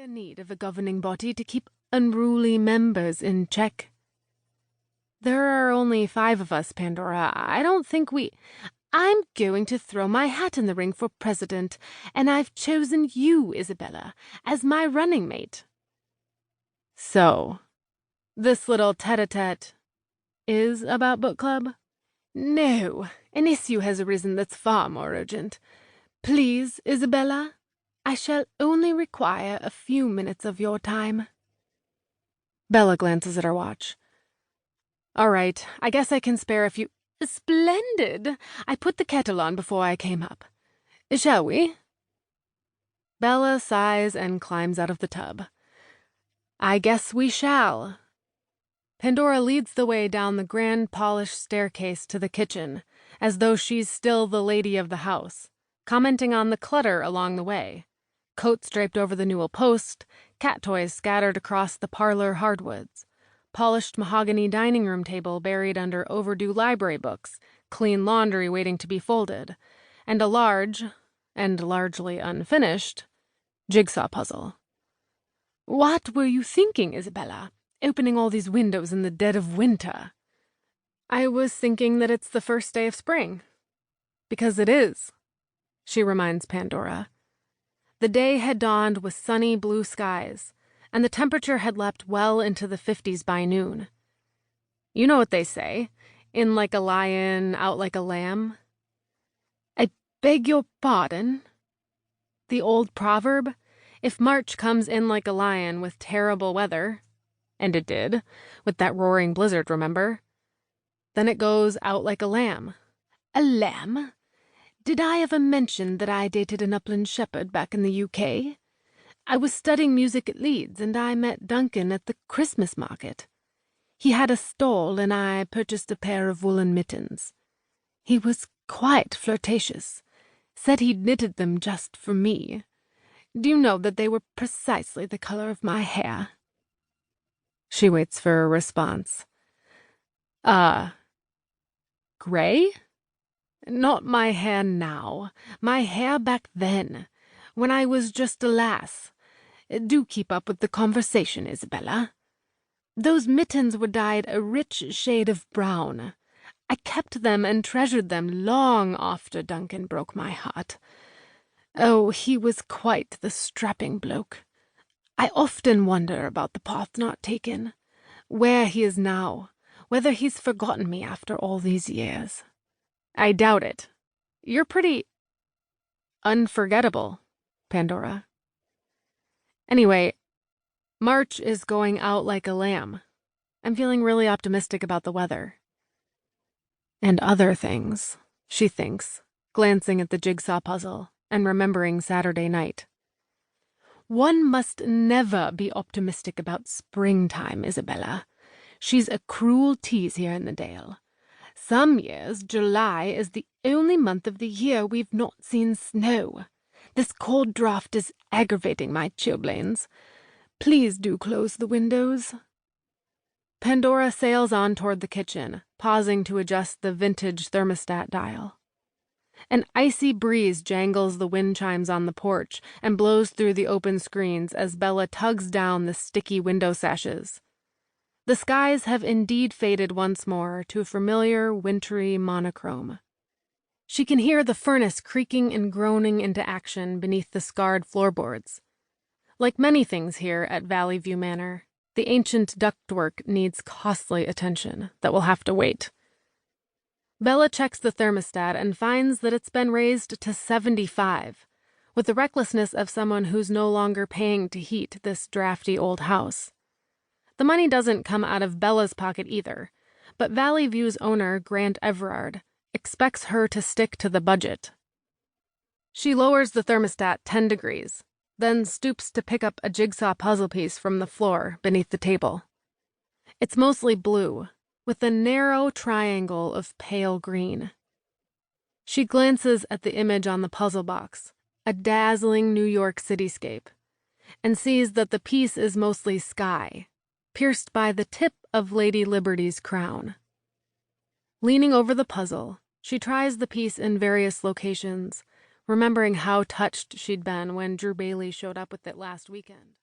dire need of a governing body to keep unruly members in check. There are only 5 of us, Pandora. I don't think I'm going to throw my hat in the ring for president, and I've chosen you, Isabella, as my running mate. So, this little tête-à-tête is about book club? No, an issue has arisen that's far more urgent. Please, Isabella, I shall only require a few minutes of your time. Bella glances at her watch. All right, I guess I can spare a few. Splendid! I put the kettle on before I came up. Shall we? Bella sighs and climbs out of the tub. I guess we shall. Pandora leads the way down the grand polished staircase to the kitchen, as though she's still the lady of the house, commenting on the clutter along the way. Coats draped over the newel post, cat toys scattered across the parlor hardwoods, polished mahogany dining room table buried under overdue library books, clean laundry waiting to be folded, and a large, and largely unfinished, jigsaw puzzle. What were you thinking, Isabella, opening all these windows in the dead of winter? I was thinking that it's the first day of spring. Because it is, she reminds Pandora. The day had dawned with sunny blue skies, and the temperature had leapt well into the 50s by noon. You know what they say, in like a lion, out like a lamb. I beg your pardon? The old proverb, if March comes in like a lion with terrible weather, and it did, with that roaring blizzard, remember? Then it goes out like a lamb. A lamb? Did I ever mention that I dated an upland shepherd back in the UK? I was studying music at Leeds, and I met Duncan at the Christmas market. He had a stall, and I purchased a pair of woolen mittens. He was quite flirtatious, said he'd knitted them just for me. Do you know that they were precisely the color of my hair? She waits for a response. Gray? Not my hair now. My hair back then, when I was just a lass. Do keep up with the conversation, Isabella. Those mittens were dyed a rich shade of brown. I kept them and treasured them long after Duncan broke my heart. Oh, he was quite the strapping bloke. I often wonder about the path not taken, where he is now, whether he's forgotten me after all these years. I doubt it. You're pretty unforgettable, Pandora. Anyway, March is going out like a lamb. I'm feeling really optimistic about the weather. And other things, she thinks, glancing at the jigsaw puzzle and remembering Saturday night. One must never be optimistic about springtime, Isabella. She's a cruel tease here in the Dale. Some years, July is the only month of the year we've not seen snow. This cold draught is aggravating my chilblains. Please do close the windows. Pandora sails on toward the kitchen, pausing to adjust the vintage thermostat dial. An icy breeze jangles the wind chimes on the porch and blows through the open screens as Bella tugs down the sticky window sashes. The skies have indeed faded once more to a familiar, wintry monochrome. She can hear the furnace creaking and groaning into action beneath the scarred floorboards. Like many things here at Valley View Manor, the ancient ductwork needs costly attention that will have to wait. Bella checks the thermostat and finds that it's been raised to 75, with the recklessness of someone who's no longer paying to heat this drafty old house. The money doesn't come out of Bella's pocket either, but Valley View's owner, Grant Everard, expects her to stick to the budget. She lowers the thermostat 10 degrees, then stoops to pick up a jigsaw puzzle piece from the floor beneath the table. It's mostly blue, with a narrow triangle of pale green. She glances at the image on the puzzle box, a dazzling New York cityscape, and sees that the piece is mostly sky, pierced by the tip of Lady Liberty's crown. Leaning over the puzzle, she tries the piece in various locations, remembering how touched she'd been when Drew Bailey showed up with it last weekend.